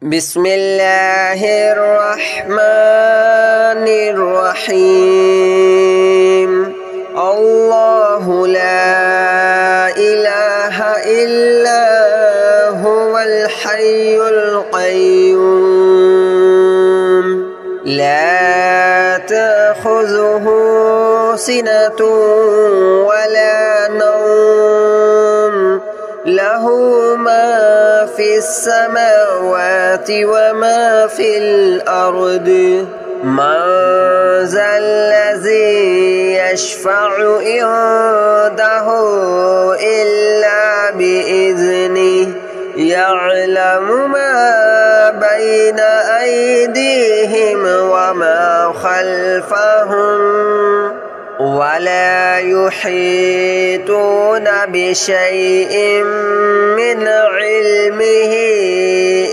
بسم الله الرحمن الرحيم. الله لا إله إلا هو الحي القيوم لا تأخذه سنة ولا نوم له ما في السماوات وما في الأرض من ذا الذي يشفع عنده إلا بإذنه يعلم ما بين أيديهم وما خلفهم ولا يحيطون بشيء من علمه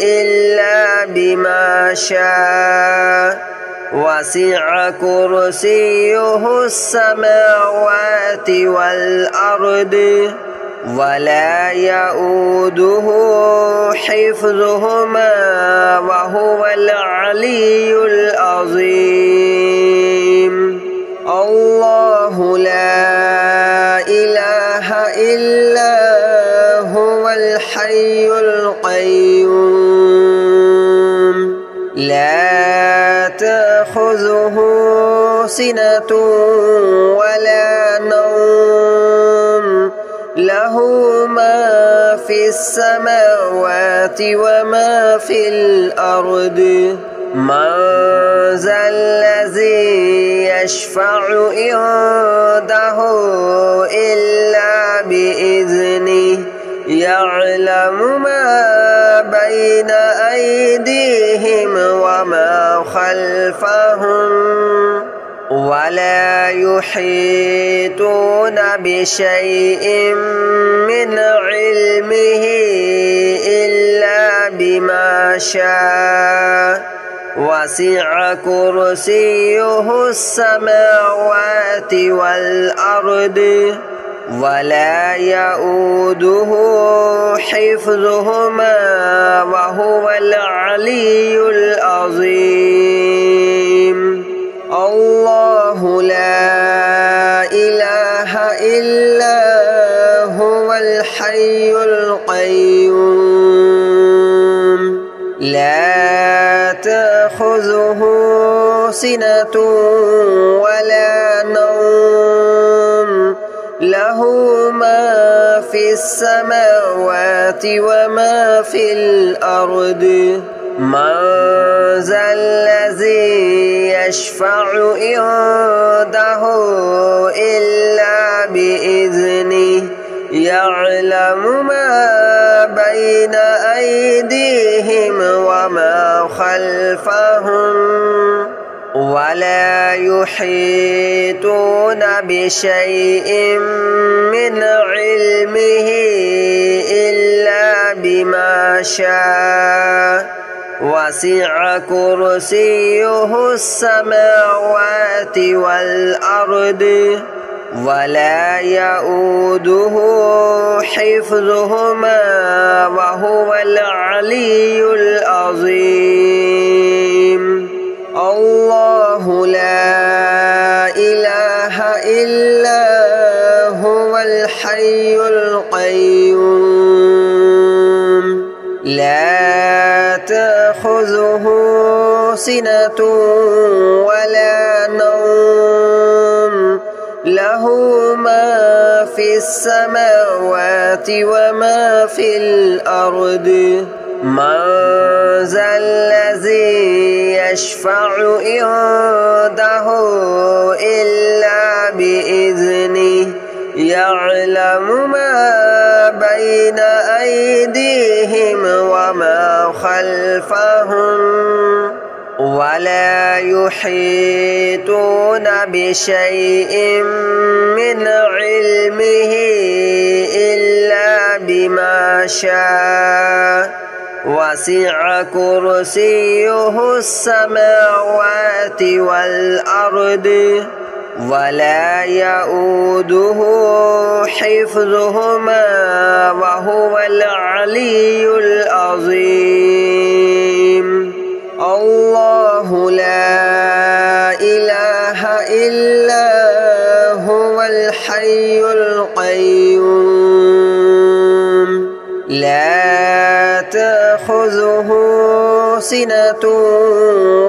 إلا بما شاء وسع كرسيه السماوات والأرض ولا يؤوده حفظهما وهو العلي العظيم. الله لا إله إلا هو الحي القيوم لا تأخذه سنة ولا نوم له ما في السماوات وما في الأرض من ذا الذي يشفع عنده إلا بإذنه يعلم ما بين أيديهم وما خلفهم ولا يحيطون بشيء من علمه إلا بما شاء وسع كرسيه السماوات والأرض ولا يؤوده حفظهما وهو العلي العظيم. الله لا إله إلا هو الحي القيوم لا تأخذه سنة ولا نوم له ما في السماوات وما في الأرض من ذا الذي يشفع عنده إلا بإذنه يعلم ما بين أيديهم وما خلفهم ولا يحيطون بشيء من علمه إلا بما شاء وسع كرسيه السماوات والأرض ولا يؤوده حفظهما وهو العلي العظيم. الله لا إله إلا هو الحي القيوم لا تأخذه سنة ولا نوم له ما في السماوات وما في الأرض من ذا الذي يشفع عنده إلا بإذنه يعلم ما بين أيديهم وما خلفهم ولا يحيطون بشيء من علمه إلا بما شاء وسع كرسيه السماوات والأرض ولا يؤوده حفظهما وهو العلي العظيم. تأخذه سنة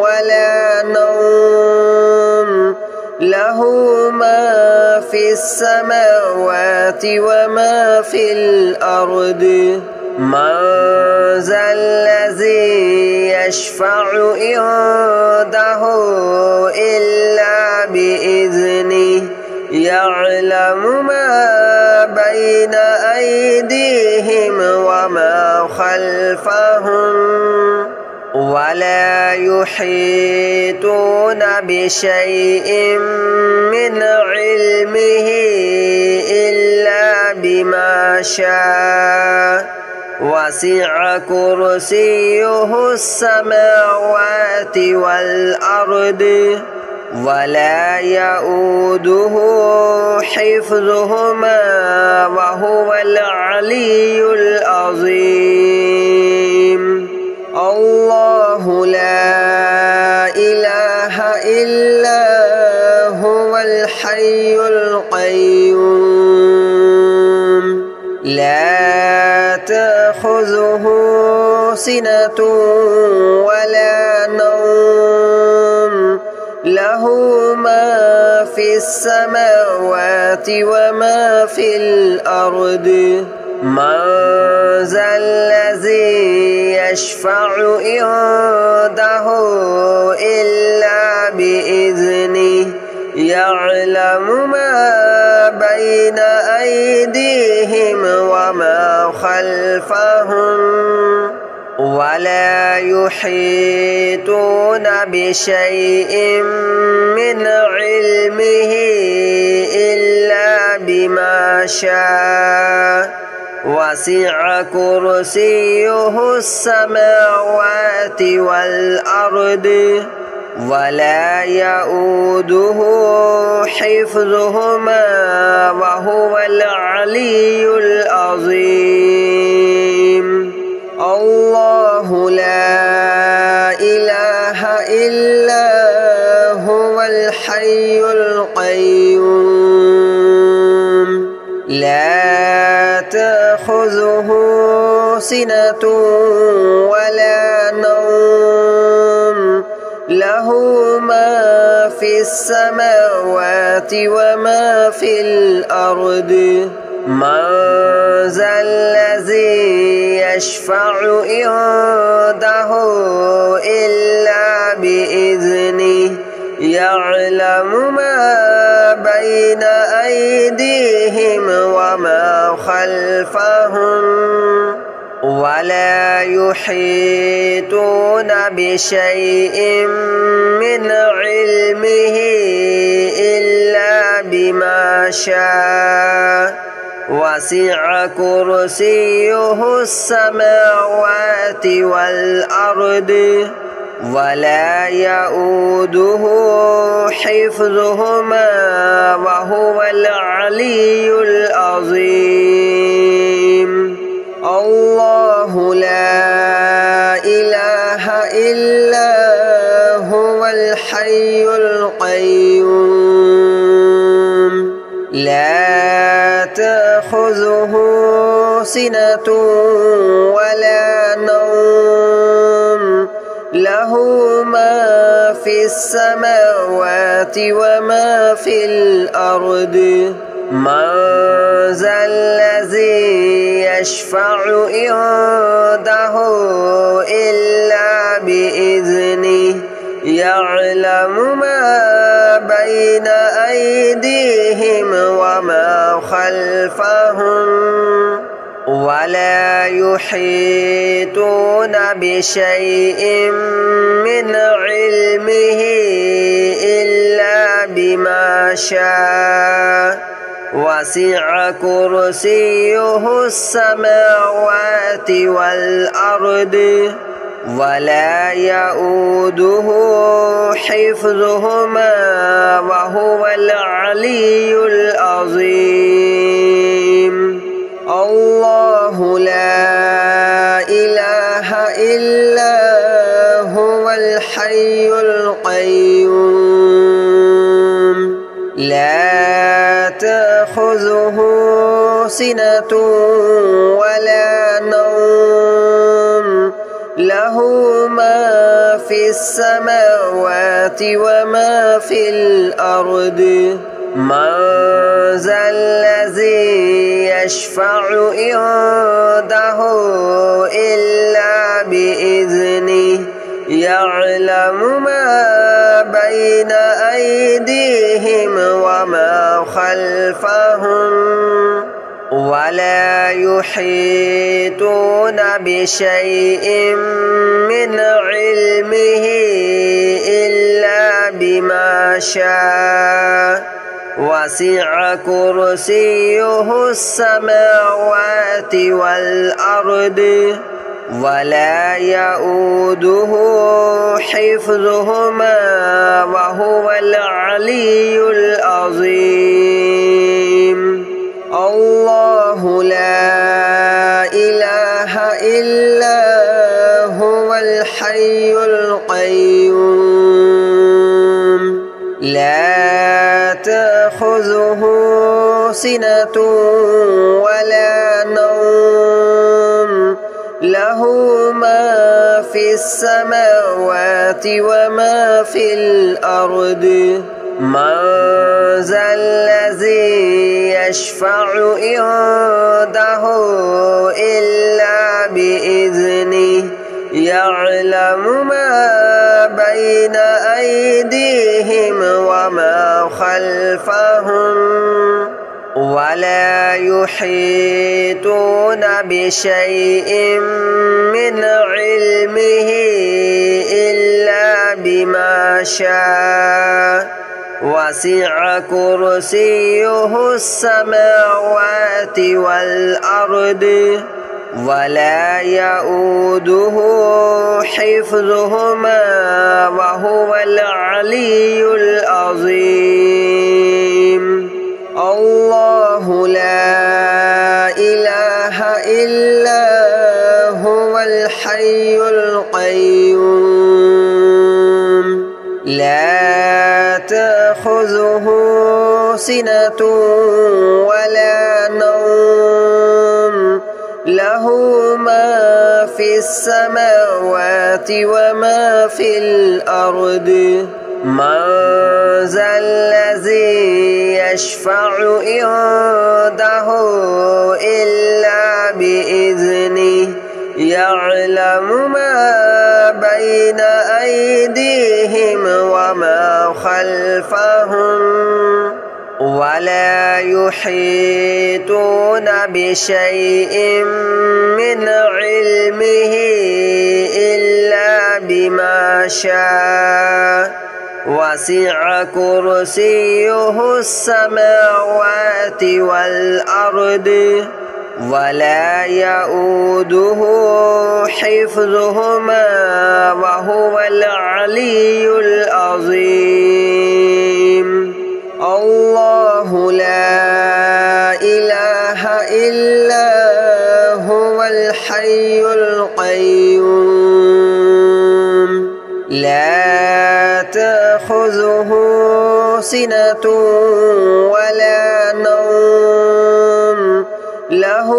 ولا نوم له ما في السماوات وما في الأرض من ذا الذي يشفع عنده إلا بإذنه يعلم ما بين أيديهم وما خلفهم ولا يحيطون بشيء من علمه إلا بما شاء وسع كرسيه السماوات والأرض ولا يؤوده حفظهما وهو العلي العظيم الله لا إله إلا هو الحي القيوم لا تأخذه سنة ولا نوم له ما في السماوات وما في الأرض من ذا الذي يشفع عنده إلا بإذنه يعلم ما بين أيديهم وما خلفهم ولا يحيطون بشيء من علمه إلا بما شاء وسع كرسيه السماوات والأرض ولا يؤوده حفظهما وهو العلي العظيم الله لا إله إلا هو الحي القيوم لا تأخذه سنة ولا نوم له ما في السماوات وما في الأرض من ذا الذي يشفع عنده إلا بإذنه يعلم ما بين أيديهم وما خلفهم ولا يحيطون بشيء من علمه إلا بما شاء وسع كرسيه السماوات والأرض ولا يؤوده حفظهما وهو العلي العظيم الله لا إله إلا هو الحي القيوم لا تأخذه سنة ولا نوم له ما في السماوات وما في الأرض من ذا الذي يشفع عنده إلا بإذنه يعلم ما بين أيديهم وما خلفهم ولا يحيطون بشيء من علمه إلا بما شاء وسع كرسيه السماوات والأرض ولا يؤوده حفظهما وهو العلي العظيم الله لا إله إلا هو الحي القيوم لا تأخذه سنة ولا نوم له له ما في السماوات وما في الأرض من ذا الذي يشفع عنده إلا بإذنه يعلم ما بين أيديهم وما خلفهم ولا يحيطون بشيء من علمه إلا بما شاء وسع كرسيه السماوات والأرض ولا يؤوده حفظهما وهو العلي العظيم الله لا إله إلا هو الحي القيوم لا تأخذه سنة ولا نوم له ما في السماوات وما في الأرض من ذا الذي يشفع عنده إلا بإذنه يعلم ما بين أيديهم وما خلفهم ولا يحيطون بشيء من علمه إلا بما شاء وسع كرسيه السماوات والأرض ولا يؤوده حفظهما وهو العلي العظيم الله لا إله إلا هو الحي القيوم لا تأخذه سنة ولا نوم له ما في السماوات وما في الأرض من ذا الذي يشفع عنده إلا بإذنه يعلم ما بين أيديهم وما خلفهم ولا يحيطون بشيء من علمه إلا بما شاء وسع كرسيه السماوات والأرض ولا يؤوده حفظهما وهو العلي العظيم الله لا إله إلا هو الحي القيوم لا تأخذه سنة ولا نوم له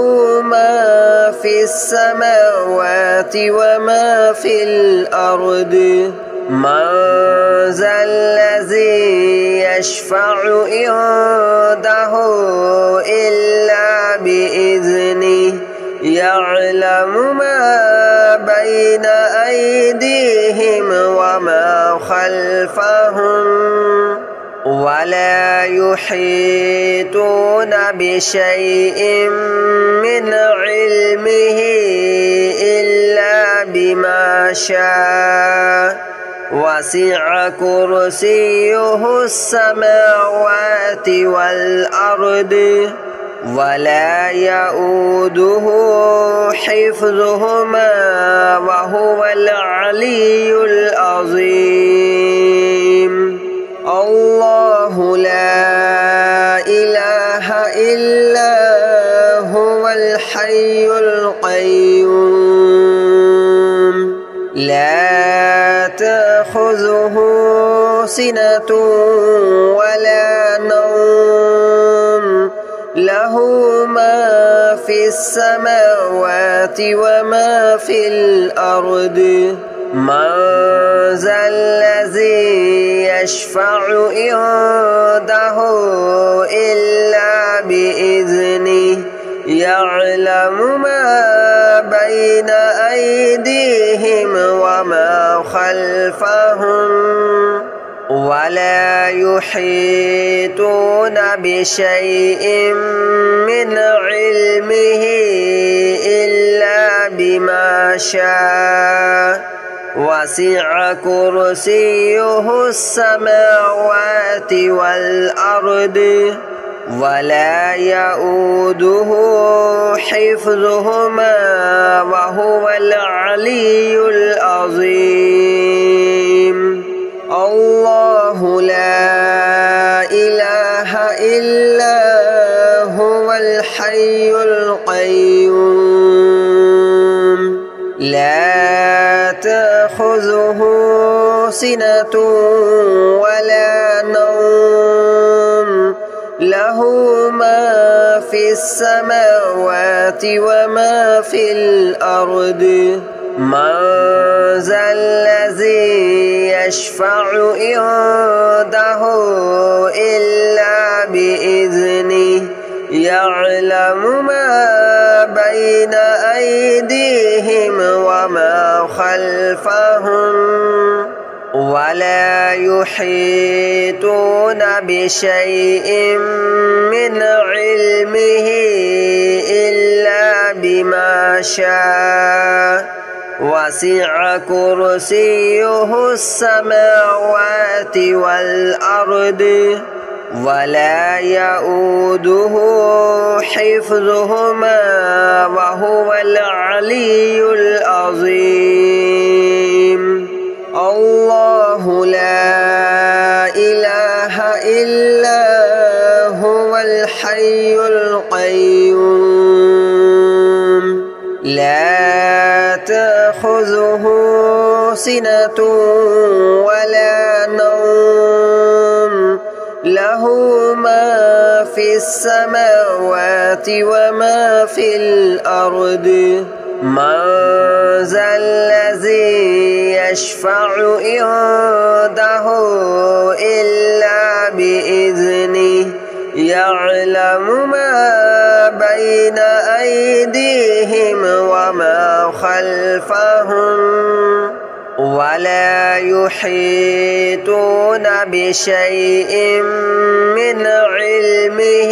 ما في السماوات وما في الأرض من ذا الذي يشفع عنده إلا بإذنه يعلم ما بين أيديهم وما خلفهم ولا يحيطون بشيء من علمه إلا بما شاء وسع كرسيه السماوات والأرض ولا يؤوده حفظهما وهو العلي العظيم الله لا إله إلا هو الحي القيوم لا تأخذه سنة ولا نوم له ما في السماوات وما في الأرض من ذا الذي يشفع عنده إلا بإذنه يعلم ما بين أيديهم وما خلفهم ولا يحيطون بشيء من علمه إلا بما شاء وسع كرسيه السماوات والأرض ولا يؤوده حفظهما وهو العلي العظيم الله لا إله إلا هو الحي القيوم لا تأخذه سنة ولا نوم له ما في السماوات وما في الأرض من ذا الذي يشفع عنده إلا بإذنه يعلم ما بين أيديهم وما خلفهم ولا يحيطون بشيء من علمه إلا بما شاء وسع كرسيه السماوات والأرض ولا يؤوده حفظهما وهو العلي العظيم الله لا إله إلا هو الحي القيوم لا تأخذه سنة ولا نوم له ما في السماوات وما في الأرض من ذا الذي يشفع عنده إلا بإذنه يعلم ما بين أيديهم وما خلفهم ولا يحيطون بشيء من علمه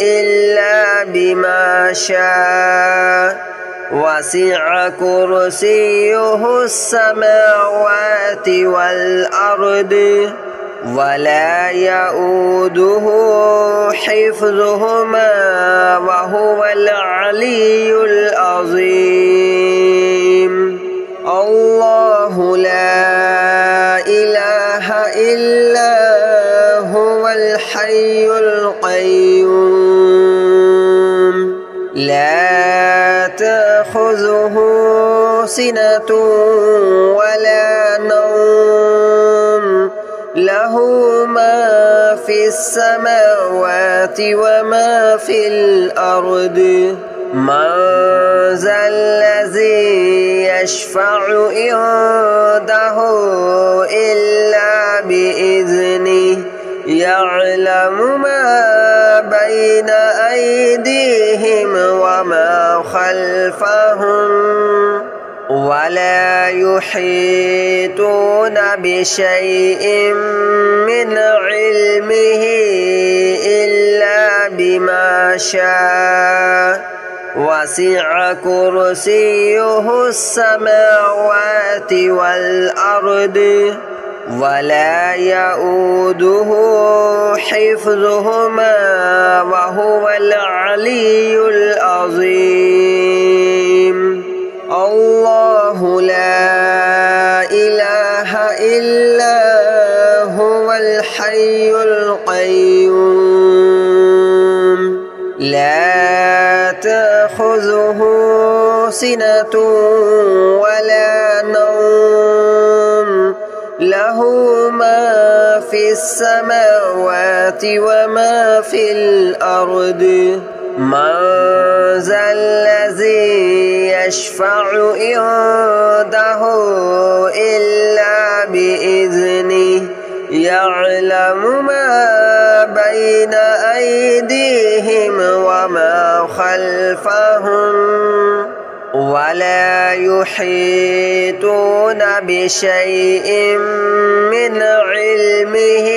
إلا بما شاء وسع كرسيه السماوات والأرض ولا يؤوده حفظهما وهو العلي العظيم الله لا إله إلا هو الحي القيوم لا تأخذه سنة ولا نوم له ما في السماوات وما في الأرض من ذا الذي يشفع عنده إلا بإذنه يعلم ما بين أيديهم وما خلفهم ولا يحيطون بشيء من علمه إلا بما شاء وسع كرسيه السماوات والأرض ولا يؤوده حفظهما وهو العلي العظيم الله لا إله إلا هو الحي القيوم لا تأخذه سنة ولا نوم له ما في السماوات وما في الأرض من ذا الذي يشفع عنده إلا بإذنه يعلم ما بين أيديهم وما خلفهم ولا يحيطون بشيء من علمه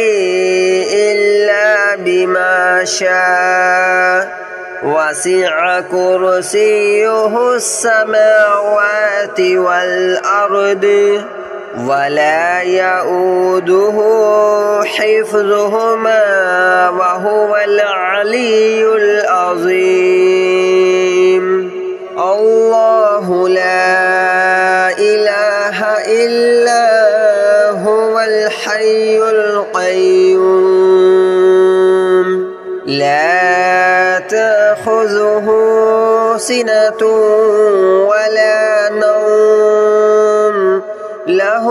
إلا بما شاء وسع كرسيه السماوات والأرض ولا يؤوده حفظهما وهو العلي العظيم الله لا إله إلا هو الحي القيوم لا تأخذه سنة ولا نوم له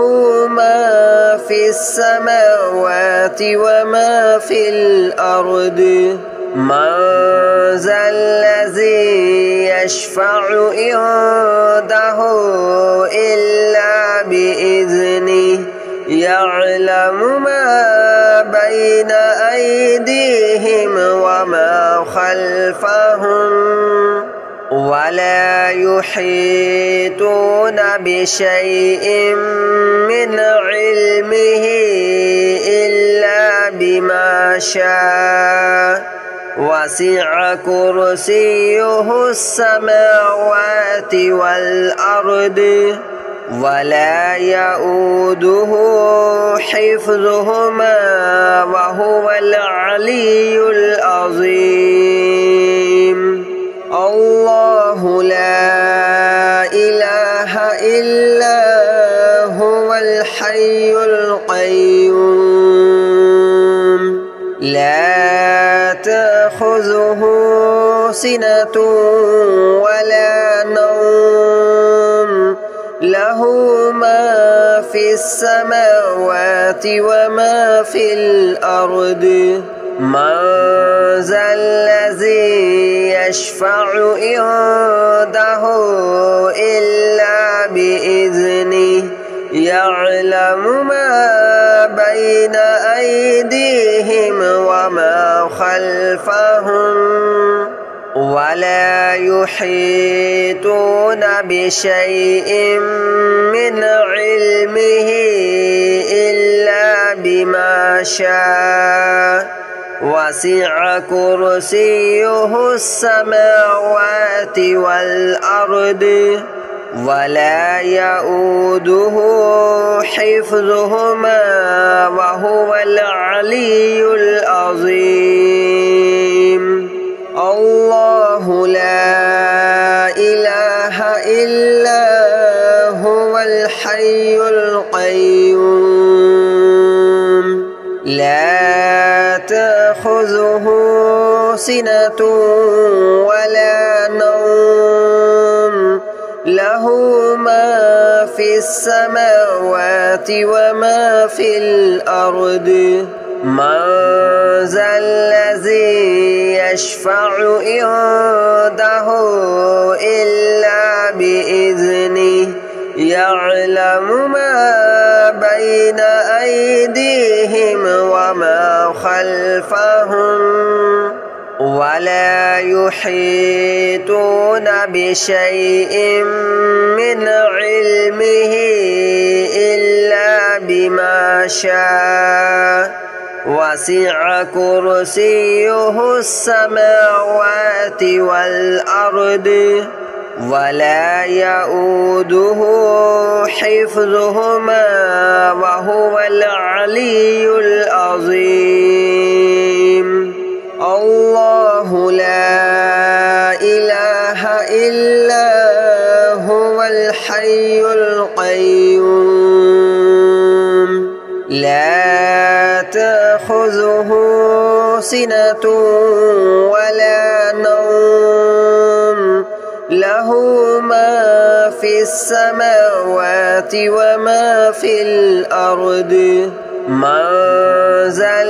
ما في السماوات وما في الأرض من ذا الذي يشفع عنده إلا بإذنه يعلم ما بين أيديهم وما خلفهم ولا يحيطون بشيء من علمه إلا بما شاء وسع كرسيه السماوات والأرض ولا يؤوده حفظهما وهو العلي العظيم الله لا إله إلا هو الحي القيوم لا تأخذه سنة ولا نوم له ما في السماوات وما في الأرض من ذا الذي يشفع عنده إلا بإذنه يعلم ما بين أيديهم وما خلفهم ولا يحيطون بشيء من علمه إلا بما شاء وسع كرسيه السماوات والأرض ولا يؤوده حفظهما وهو العلي العظيم الله لا إله إلا هو الحي القيوم لا تأخذه سنة ولا نوم له ما في السماوات وما في الأرض من ذا الذي يشفع عنده إلا بإذنه يعلم ما بين أيديهم وما خلفهم ولا يحيطون بشيء من علمه إلا بما شاء وسع كرسيه السماوات والأرض ولا يؤوده حفظهما وهو العلي العظيم الله لا إله إلا هو الحي القيوم لا تأخذه سنة ولا نوم له ما في السماوات وما في الأرض من ذا